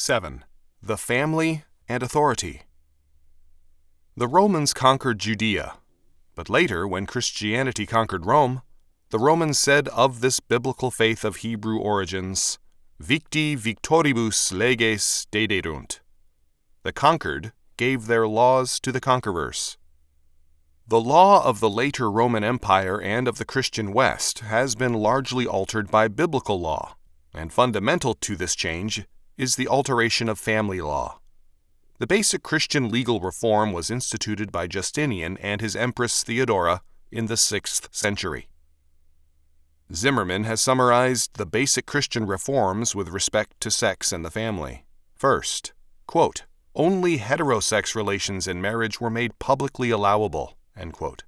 7. The family and authority. The Romans conquered Judea, but later, when Christianity conquered Rome, the Romans said of this biblical faith of Hebrew origins, Victi victoribus leges dederunt. The conquered gave their laws to the conquerors. The law of the later Roman Empire and of the Christian West has been largely altered by biblical law, and fundamental to this change is the alteration of family law. The basic Christian legal reform was instituted by Justinian and his Empress Theodora in the 6th century. Zimmerman has summarized the basic Christian reforms with respect to sex and the family. First, quote, only heterosex relations in marriage were made publicly allowable, end quote.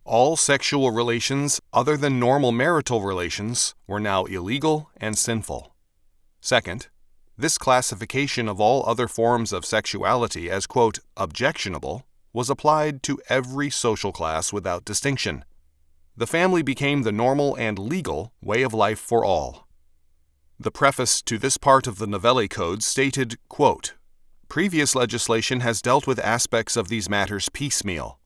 All sexual relations other than normal marital relations were now illegal and sinful. Second, this classification of all other forms of sexuality as, quote, objectionable was applied to every social class without distinction. The family became the normal and legal way of life for all. The preface to this part of the Novelli Code stated, quote, previous legislation has dealt with aspects of these matters piecemeal.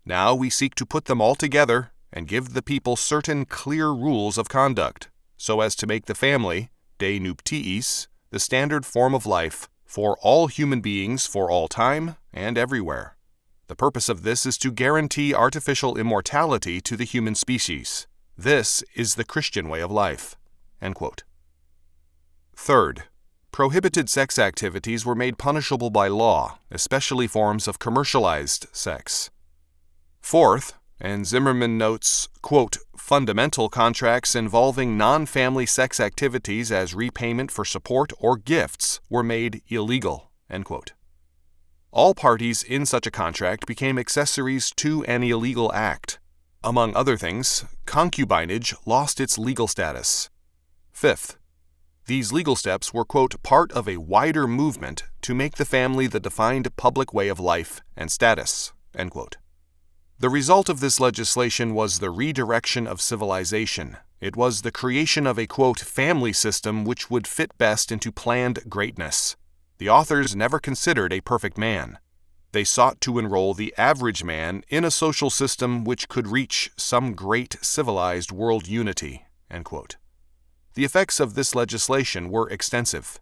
Now we seek to put them all together and give the people certain clear rules of conduct, so as to make the family, de nuptiis, the standard form of life for all human beings for all time and everywhere. The purpose of this is to guarantee artificial immortality to the human species. This is the Christian way of life. End quote. Third, prohibited sex activities were made punishable by law, especially forms of commercialized sex. Fourth, and Zimmerman notes, quote, fundamental contracts involving non-family sex activities as repayment for support or gifts were made illegal, end quote. All parties in such a contract became accessories to an illegal act. Among other things, concubinage lost its legal status. Fifth, these legal steps were, quote, part of a wider movement to make the family the defined public way of life and status, end quote. The result of this legislation was the redirection of civilization. It was the creation of a, quote, family system which would fit best into planned greatness. The authors never considered a perfect man. They sought to enroll the average man in a social system which could reach some great civilized world unity, end quote. The effects of this legislation were extensive.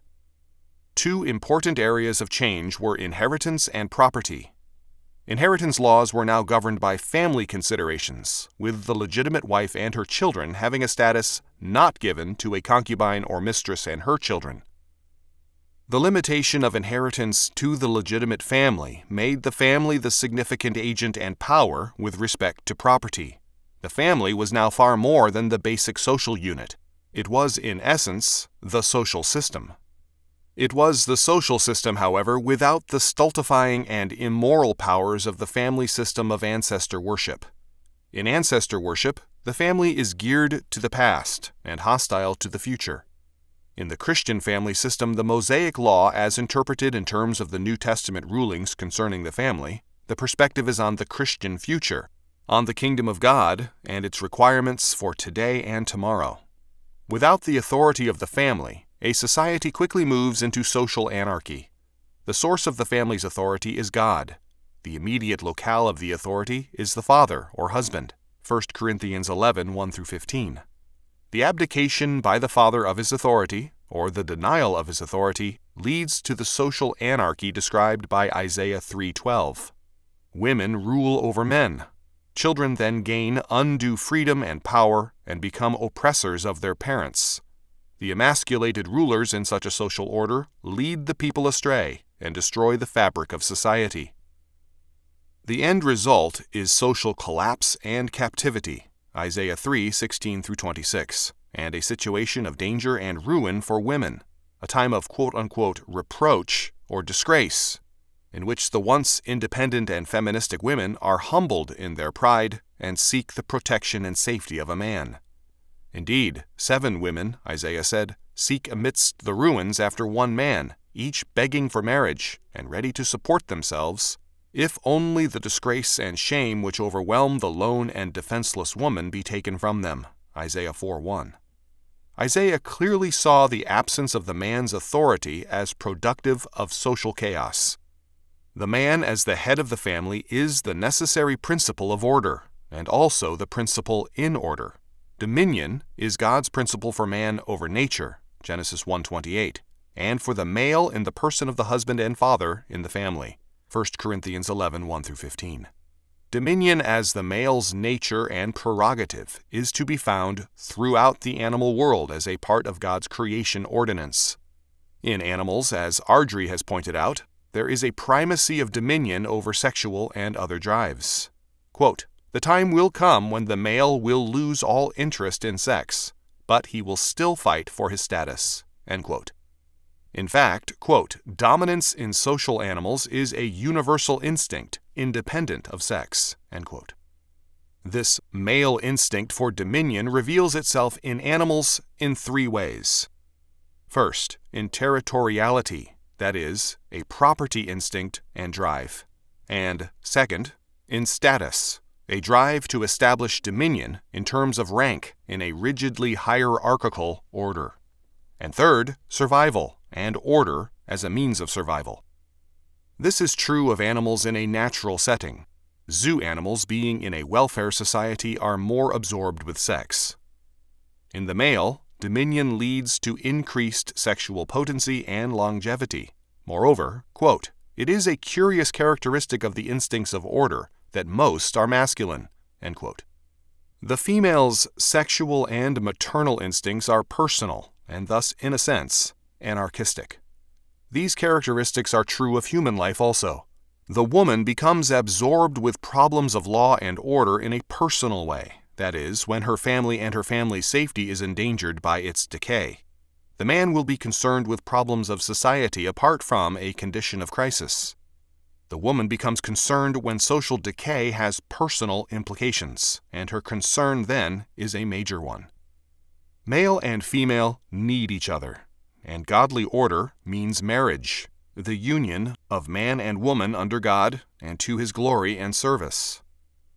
Two important areas of change were inheritance and property. Inheritance laws were now governed by family considerations, with the legitimate wife and her children having a status not given to a concubine or mistress and her children. The limitation of inheritance to the legitimate family made the family the significant agent and power with respect to property. The family was now far more than the basic social unit. It was, in essence, the social system. It was the social system, however, without the stultifying and immoral powers of the family system of ancestor worship. In ancestor worship, the family is geared to the past and hostile to the future. In the Christian family system, the Mosaic law, as interpreted in terms of the New Testament rulings concerning the family, the perspective is on the Christian future, on the kingdom of God and its requirements for today and tomorrow. Without the authority of the family, a society quickly moves into social anarchy. The source of the family's authority is God. The immediate locale of the authority is the father or husband. 1 Corinthians 11, 1-15. The abdication by the father of his authority, or the denial of his authority, leads to the social anarchy described by Isaiah 3:12. Women rule over men. Children then gain undue freedom and power and become oppressors of their parents. The emasculated rulers in such a social order lead the people astray and destroy the fabric of society. The end result is social collapse and captivity, Isaiah 3:16-26, and a situation of danger and ruin for women, a time of quote-unquote reproach or disgrace, in which the once independent and feministic women are humbled in their pride and seek the protection and safety of a man. Indeed, 7 women, Isaiah said, seek amidst the ruins after one man, each begging for marriage and ready to support themselves, if only the disgrace and shame which overwhelm the lone and defenseless woman be taken from them. Isaiah 4:1. Isaiah clearly saw the absence of the man's authority as productive of social chaos. The man as the head of the family is the necessary principle of order, and also the principle in order. Dominion is God's principle for man over nature, Genesis 1:28, and for the male in the person of the husband and father in the family, 1 Corinthians 11:1-15. Dominion as the male's nature and prerogative is to be found throughout the animal world as a part of God's creation ordinance. In animals, as Ardrey has pointed out, there is a primacy of dominion over sexual and other drives. Quote, "The time will come when the male will lose all interest in sex, but he will still fight for his status." End quote. In fact, quote, "Dominance in social animals is a universal instinct, independent of sex." End quote. This male instinct for dominion reveals itself in animals in three ways. First, in territoriality, that is, a property instinct and drive. And second, in status, a drive to establish dominion in terms of rank in a rigidly hierarchical order. And third, survival and order as a means of survival. This is true of animals in a natural setting. Zoo animals being in a welfare society are more absorbed with sex. In the male, dominion leads to increased sexual potency and longevity. Moreover, quote, "It is a curious characteristic of the instincts of order that most are masculine." End quote. The female's sexual and maternal instincts are personal and thus, in a sense, anarchistic. These characteristics are true of human life also. The woman becomes absorbed with problems of law and order in a personal way, that is, when her family and her family's safety is endangered by its decay. The man will be concerned with problems of society apart from a condition of crisis. The woman becomes concerned when social decay has personal implications, and her concern then is a major one. Male and female need each other, and godly order means marriage, the union of man and woman under God and to His glory and service.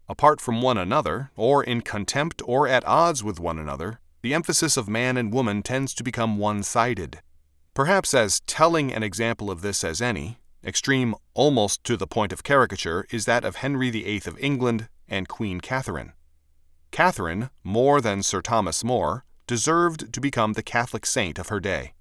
Apart from one another, or in contempt or at odds with one another, the emphasis of man and woman tends to become one-sided. Perhaps as telling an example of this as any, extreme almost to the point of caricature, is that of Henry VIII of England and Queen Catherine. Catherine, more than Sir Thomas More, deserved to become the Catholic saint of her day.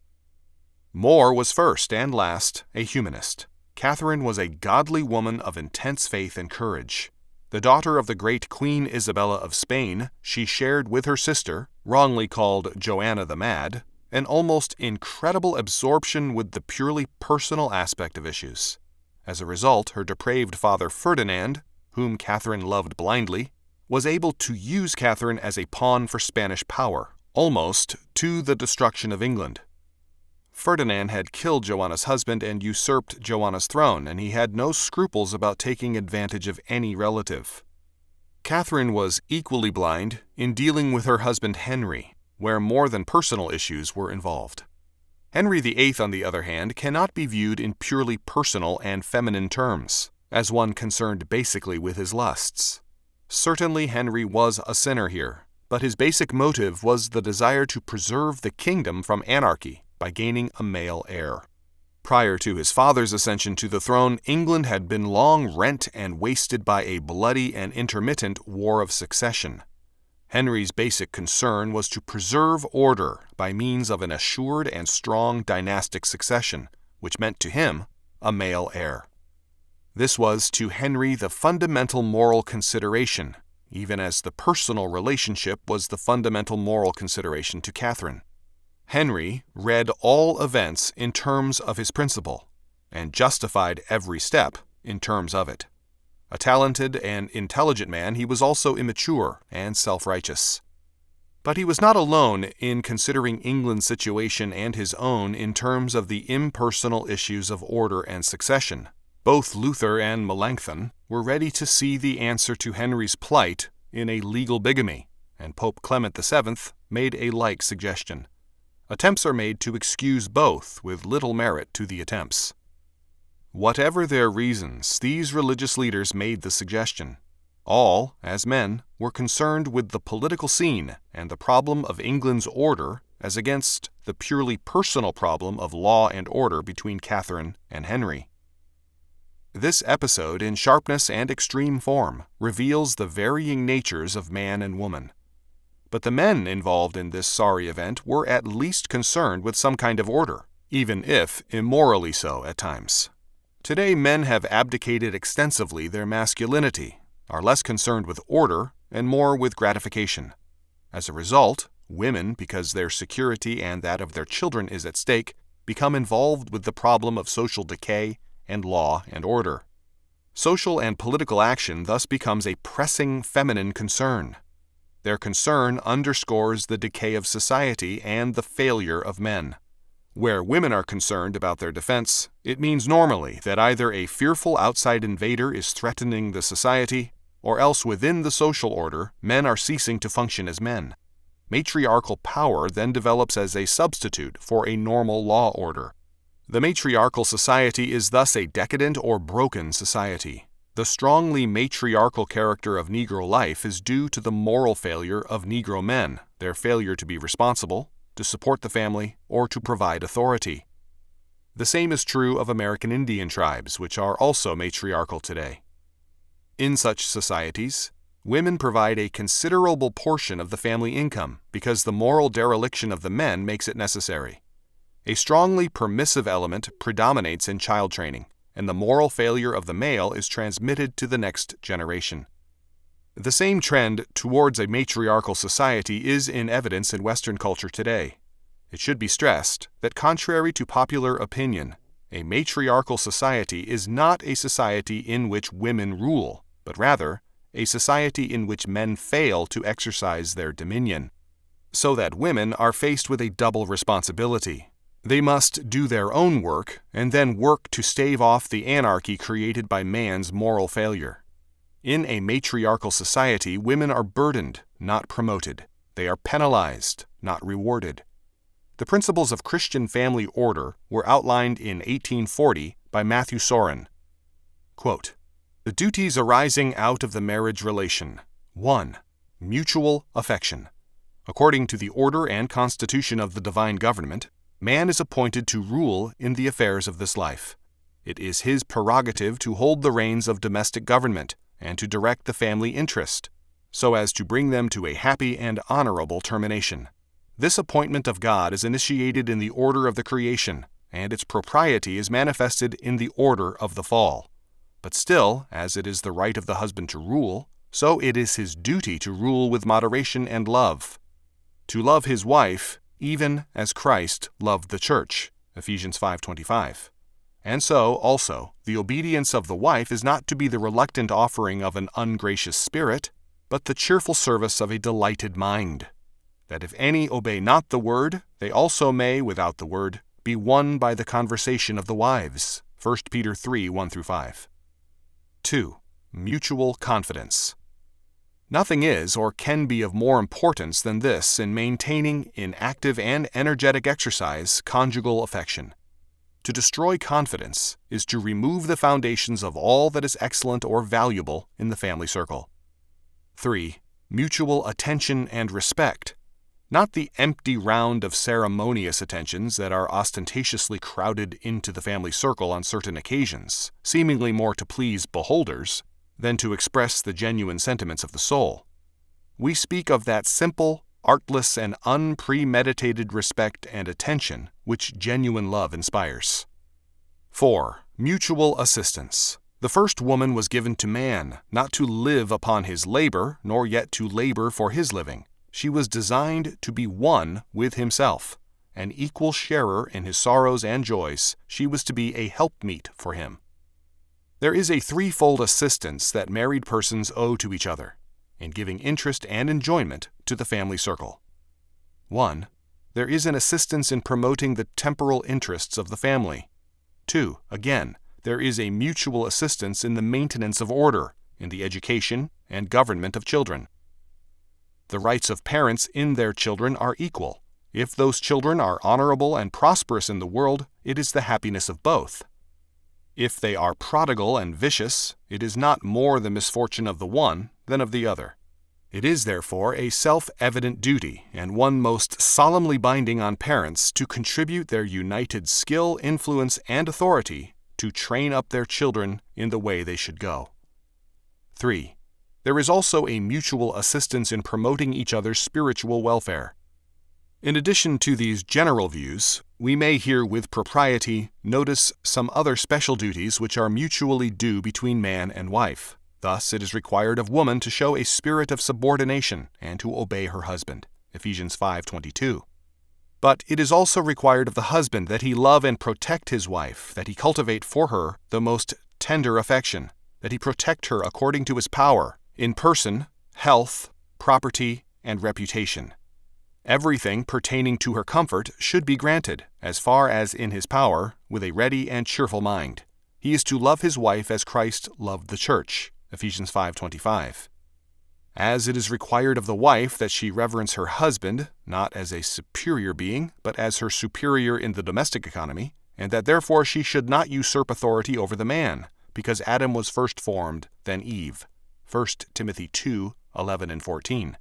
More was first and last a humanist. Catherine was a godly woman of intense faith and courage. The daughter of the great Queen Isabella of Spain, she shared with her sister, wrongly called Joanna the Mad, an almost incredible absorption with the purely personal aspect of issues. As a result, her depraved father Ferdinand, whom Catherine loved blindly, was able to use Catherine as a pawn for Spanish power, almost to the destruction of England. Ferdinand had killed Joanna's husband and usurped Joanna's throne, and he had no scruples about taking advantage of any relative. Catherine was equally blind in dealing with her husband Henry, where more than personal issues were involved. Henry VIII, on the other hand, cannot be viewed in purely personal and feminine terms, as one concerned basically with his lusts. Certainly Henry was a sinner here, but his basic motive was the desire to preserve the kingdom from anarchy by gaining a male heir. Prior to his father's ascension to the throne, England had been long rent and wasted by a bloody and intermittent war of succession. Henry's basic concern was to preserve order by means of an assured and strong dynastic succession, which meant to him a male heir. This was to Henry the fundamental moral consideration, even as the personal relationship was the fundamental moral consideration to Catherine. Henry read all events in terms of his principle, and justified every step in terms of it. A talented and intelligent man, he was also immature and self-righteous. But he was not alone in considering England's situation and his own in terms of the impersonal issues of order and succession. Both Luther and Melanchthon were ready to see the answer to Henry's plight in a legal bigamy, and Pope Clement VII made a like suggestion. Attempts are made to excuse both, with little merit to the attempts. Whatever their reasons, these religious leaders made the suggestion. All, as men, were concerned with the political scene and the problem of England's order as against the purely personal problem of law and order between Catherine and Henry. This episode, in sharpness and extreme form, reveals the varying natures of man and woman. But the men involved in this sorry event were at least concerned with some kind of order, even if immorally so at times. Today, men have abdicated extensively their masculinity, are less concerned with order, and more with gratification. As a result, women, because their security and that of their children is at stake, become involved with the problem of social decay and law and order. Social and political action thus becomes a pressing feminine concern. Their concern underscores the decay of society and the failure of men. Where women are concerned about their defense, it means normally that either a fearful outside invader is threatening the society, or else within the social order, men are ceasing to function as men. Matriarchal power then develops as a substitute for a normal law order. The matriarchal society is thus a decadent or broken society. The strongly matriarchal character of Negro life is due to the moral failure of Negro men, their failure to be responsible, to support the family, or to provide authority. The same is true of American Indian tribes, which are also matriarchal today. In such societies, women provide a considerable portion of the family income because the moral dereliction of the men makes it necessary. A strongly permissive element predominates in child training, and the moral failure of the male is transmitted to the next generation. The same trend towards a matriarchal society is in evidence in Western culture today. It should be stressed that contrary to popular opinion, a matriarchal society is not a society in which women rule, but rather a society in which men fail to exercise their dominion, so that women are faced with a double responsibility. They must do their own work and then work to stave off the anarchy created by man's moral failure. In a matriarchal society, women are burdened, not promoted. They are penalized, not rewarded. The principles of Christian family order were outlined in 1840 by Matthew Sorin. Quote, "The duties arising out of the marriage relation. 1. Mutual affection. According to the order and constitution of the divine government, man is appointed to rule in the affairs of this life. It is his prerogative to hold the reins of domestic government and to direct the family interest, so as to bring them to a happy and honorable termination. This appointment of God is initiated in the order of the creation, and its propriety is manifested in the order of the fall. But still, as it is the right of the husband to rule, so it is his duty to rule with moderation and love. To love his wife, even as Christ loved the church, Ephesians 5:25. And so, also, the obedience of the wife is not to be the reluctant offering of an ungracious spirit, but the cheerful service of a delighted mind. That if any obey not the word, they also may, without the word, be won by the conversation of the wives, 1 Peter 3:1-5. 2. Mutual confidence. Nothing is or can be of more importance than this in maintaining in active and energetic exercise conjugal affection. To destroy confidence is to remove the foundations of all that is excellent or valuable in the family circle. 3. Mutual attention and respect. Not the empty round of ceremonious attentions that are ostentatiously crowded into the family circle on certain occasions, seemingly more to please beholders than to express the genuine sentiments of the soul. We speak of that simple, artless, and unpremeditated respect and attention which genuine love inspires. 4. Mutual assistance. The first woman was given to man, not to live upon his labor, nor yet to labor for his living. She was designed to be one with himself. An equal sharer in his sorrows and joys, she was to be a helpmeet for him. There is a threefold assistance that married persons owe to each other, in giving interest and enjoyment to the family circle. 1. There is an assistance in promoting the temporal interests of the family. 2. Again, there is a mutual assistance in the maintenance of order, in the education and government of children. The rights of parents in their children are equal. If those children are honorable and prosperous in the world, it is the happiness of both. If they are prodigal and vicious, it is not more the misfortune of the one than of the other. It is therefore a self-evident duty, and one most solemnly binding on parents, to contribute their united skill, influence, and authority to train up their children in the way they should go. 3. There is also a mutual assistance in promoting each other's spiritual welfare. In addition to these general views, we may here with propriety notice some other special duties which are mutually due between man and wife. Thus, it is required of woman to show a spirit of subordination and to obey her husband. Ephesians 5:22. But it is also required of the husband that he love and protect his wife, that he cultivate for her the most tender affection, that he protect her according to his power, in person, health, property, and reputation. Everything pertaining to her comfort should be granted, as far as in his power, with a ready and cheerful mind. He is to love his wife as Christ loved the church. Ephesians 5:25. As it is required of the wife that she reverence her husband, not as a superior being, but as her superior in the domestic economy, and that therefore she should not usurp authority over the man, because Adam was first formed, then Eve. 1 Timothy 2:11 and 14.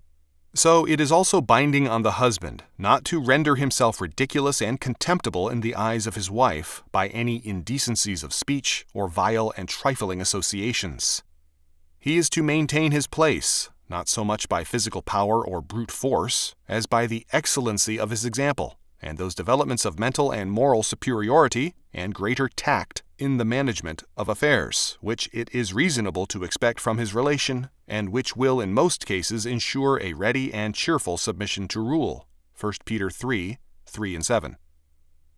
So it is also binding on the husband not to render himself ridiculous and contemptible in the eyes of his wife by any indecencies of speech or vile and trifling associations. He is to maintain his place, not so much by physical power or brute force, as by the excellency of his example, and those developments of mental and moral superiority and greater tact in the management of affairs, which it is reasonable to expect from his relation, and which will in most cases ensure a ready and cheerful submission to rule. 1 Peter 3:3 and 7.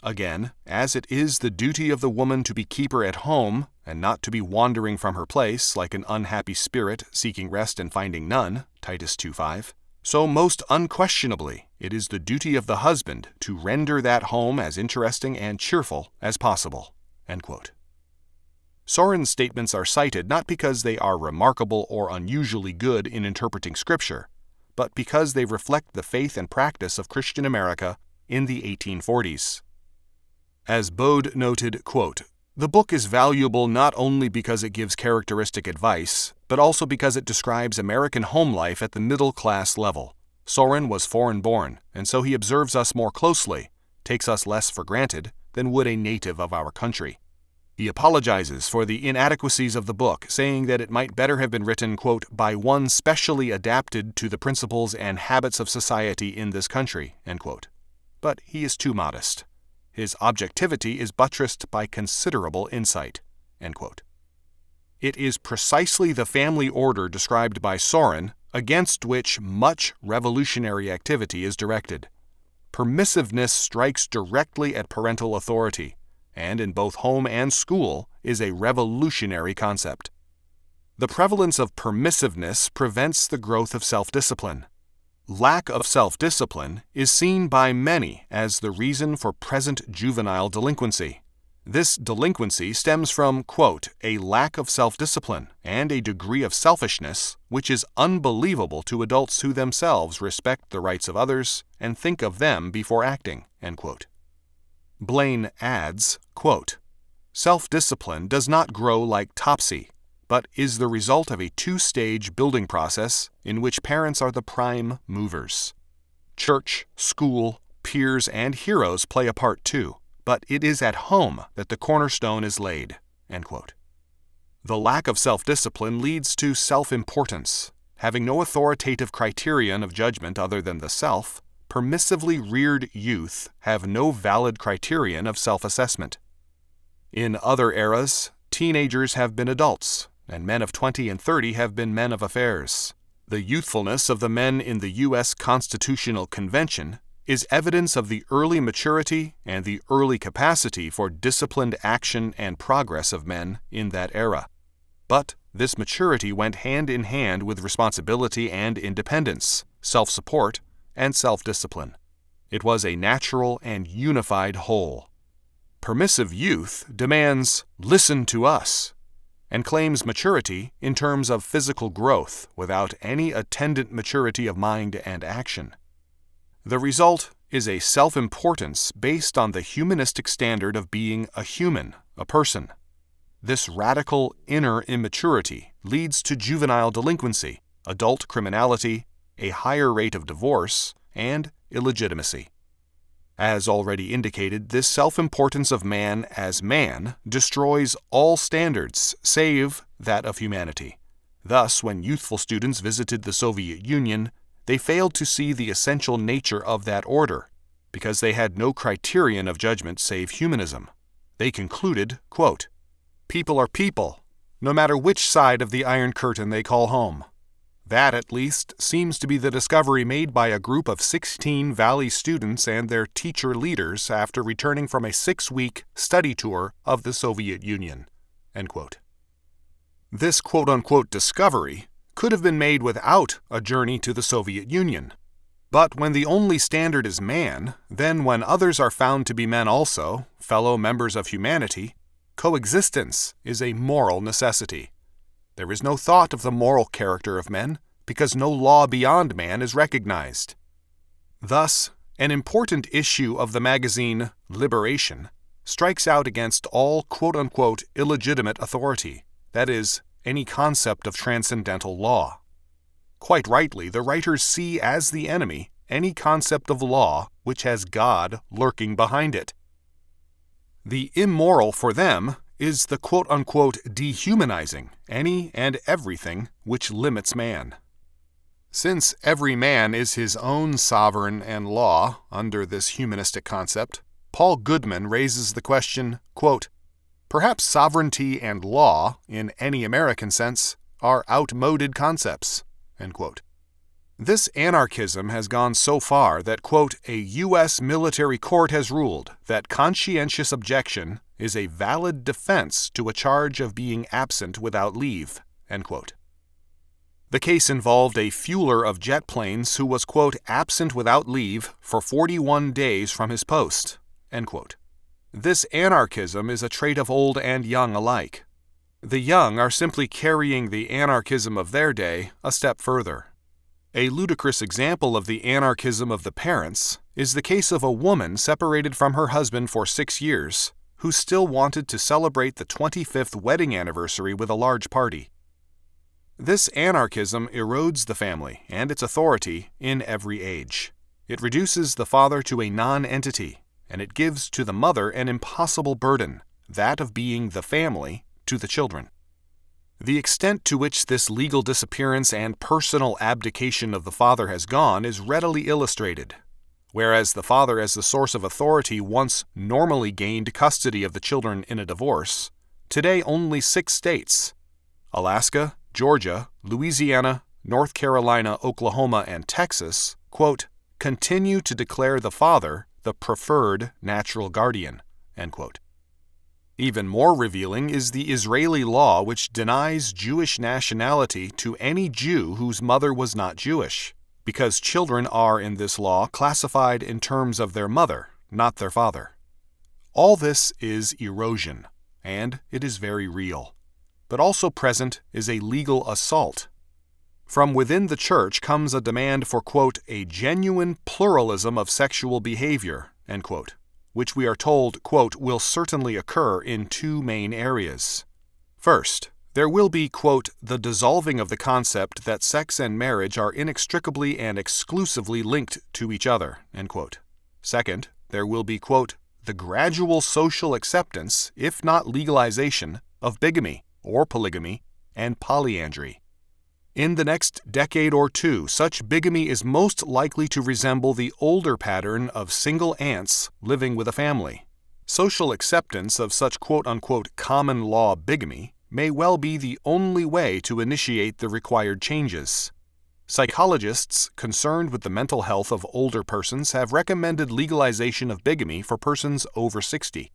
Again, as it is the duty of the woman to be keeper at home, and not to be wandering from her place like an unhappy spirit seeking rest and finding none, Titus 2:5, so most unquestionably it is the duty of the husband to render that home as interesting and cheerful as possible." End quote. Soren's statements are cited not because they are remarkable or unusually good in interpreting Scripture, but because they reflect the faith and practice of Christian America in the 1840s. As Bode noted, quote, "The book is valuable not only because it gives characteristic advice, but also because it describes American home life at the middle-class level. Soren was foreign-born, and so he observes us more closely, takes us less for granted than would a native of our country. He apologizes for the inadequacies of the book, saying that it might better have been written, quote, by one specially adapted to the principles and habits of society in this country," end quote. But he is too modest. His objectivity is buttressed by considerable insight." End quote. It is precisely the family order described by Soren against which much revolutionary activity is directed. Permissiveness strikes directly at parental authority, and in both home and school is a revolutionary concept. The prevalence of permissiveness prevents the growth of self-discipline. Lack of self-discipline is seen by many as the reason for present juvenile delinquency. This delinquency stems from, quote, a lack of self-discipline and a degree of selfishness which is unbelievable to adults who themselves respect the rights of others and think of them before acting, end quote. Blaine adds, quote, "Self-discipline does not grow like topsy, but is the result of a two-stage building process in which parents are the prime movers. Church, school, peers, and heroes play a part too, but it is at home that the cornerstone is laid." End quote. The lack of self-discipline leads to self-importance. Having no authoritative criterion of judgment other than the self, permissively reared youth have no valid criterion of self-assessment. In other eras, teenagers have been adults, and men of 20 and 30 have been men of affairs. The youthfulness of the men in the U.S. Constitutional Convention is evidence of the early maturity and the early capacity for disciplined action and progress of men in that era. But this maturity went hand in hand with responsibility and independence, self-support, and self-discipline. It was a natural and unified whole. Permissive youth demands, "Listen to us," and claims maturity in terms of physical growth without any attendant maturity of mind and action. The result is a self-importance based on the humanistic standard of being a human, a person. This radical inner immaturity leads to juvenile delinquency, adult criminality, a higher rate of divorce, and illegitimacy. As already indicated, this self-importance of man as man destroys all standards save that of humanity. Thus, when youthful students visited the Soviet Union, they failed to see the essential nature of that order, because they had no criterion of judgment save humanism. They concluded, quote, "People are people, no matter which side of the Iron Curtain they call home." That, at least, seems to be the discovery made by a group of 16 Valley students and their teacher leaders after returning from a 6-week study tour of the Soviet Union. End quote. This quote-unquote discovery could have been made without a journey to the Soviet Union. But when the only standard is man, then when others are found to be men also, fellow members of humanity, coexistence is a moral necessity. There is no thought of the moral character of men, because no law beyond man is recognized. Thus, an important issue of the magazine Liberation strikes out against all quote-unquote illegitimate authority, that is, any concept of transcendental law. Quite rightly, the writers see as the enemy any concept of law which has God lurking behind it. The immoral for them is the quote-unquote dehumanizing any and everything which limits man. Since every man is his own sovereign and law under this humanistic concept, Paul Goodman raises the question, quote, "Perhaps sovereignty and law, in any American sense, are outmoded concepts." End quote. This anarchism has gone so far that, quote, "a U.S. military court has ruled that conscientious objection is a valid defense to a charge of being absent without leave." End quote. The case involved a fueler of jet planes who was, quote, "absent without leave for 41 days from his post." End quote. This anarchism is a trait of old and young alike. The young are simply carrying the anarchism of their day a step further. A ludicrous example of the anarchism of the parents is the case of a woman separated from her husband for 6 years, who still wanted to celebrate the 25th wedding anniversary with a large party. This anarchism erodes the family and its authority in every age. It reduces the father to a non-entity, and it gives to the mother an impossible burden, that of being the family to the children. The extent to which this legal disappearance and personal abdication of the father has gone is readily illustrated. Whereas the father as the source of authority once normally gained custody of the children in a divorce, today only 6 states, Alaska, Georgia, Louisiana, North Carolina, Oklahoma, and Texas, quote, "continue to declare the father the preferred natural guardian." End quote. Even more revealing is the Israeli law which denies Jewish nationality to any Jew whose mother was not Jewish, because children are in this law classified in terms of their mother, not their father. All this is erosion, and it is very real. But also present is a legal assault. From within the church comes a demand for, quote, "a genuine pluralism of sexual behavior," end quote, which we are told, quote, "will certainly occur in 2 main areas. First, there will be, quote, "the dissolving of the concept that sex and marriage are inextricably and exclusively linked to each other," end quote. Second, there will be, quote, "the gradual social acceptance, if not legalization, of bigamy or polygamy and polyandry." In the next decade or 2, such bigamy is most likely to resemble the older pattern of single aunts living with a family. Social acceptance of such quote-unquote common law bigamy may well be the only way to initiate the required changes. Psychologists concerned with the mental health of older persons have recommended legalization of bigamy for persons over 60.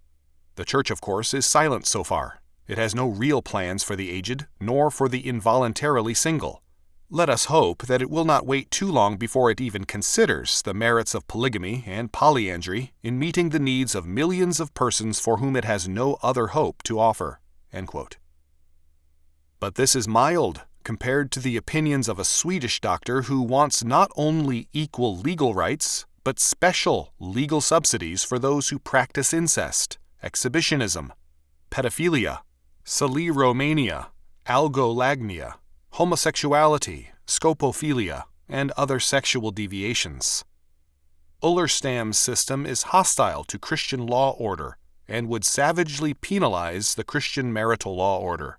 The Church, of course, is silent so far. It has no real plans for the aged, nor for the involuntarily single. Let us hope that it will not wait too long before it even considers the merits of polygamy and polyandry in meeting the needs of millions of persons for whom it has no other hope to offer. End quote. But this is mild compared to the opinions of a Swedish doctor who wants not only equal legal rights, but special legal subsidies for those who practice incest, exhibitionism, pedophilia, Saliromania, algolagnia, homosexuality, scopophilia, and other sexual deviations. Ullerstam's system is hostile to Christian law order and would savagely penalize the Christian marital law order.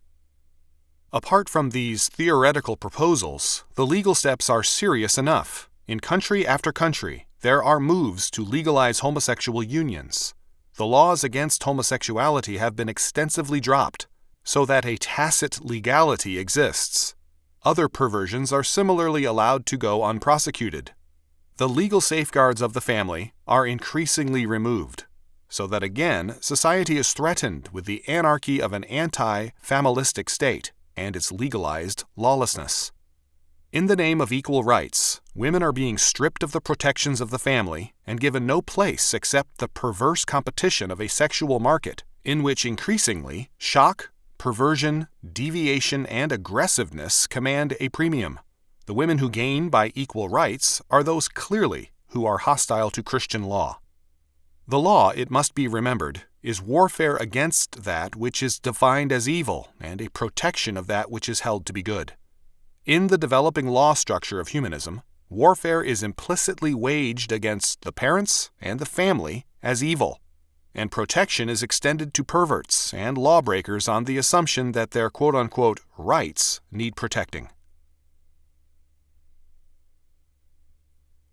Apart from these theoretical proposals, the legal steps are serious enough. In country after country, there are moves to legalize homosexual unions. The laws against homosexuality have been extensively dropped, so that a tacit legality exists. Other perversions are similarly allowed to go unprosecuted. The legal safeguards of the family are increasingly removed, so that again society is threatened with the anarchy of an anti-familistic state and its legalized lawlessness. In the name of equal rights, women are being stripped of the protections of the family and given no place except the perverse competition of a sexual market in which increasingly shock, perversion, deviation, and aggressiveness command a premium. The women who gain by equal rights are those clearly who are hostile to Christian law. The law, it must be remembered, is warfare against that which is defined as evil and a protection of that which is held to be good. In the developing law structure of humanism, warfare is implicitly waged against the parents and the family as evil, and protection is extended to perverts and lawbreakers on the assumption that their quote-unquote rights need protecting.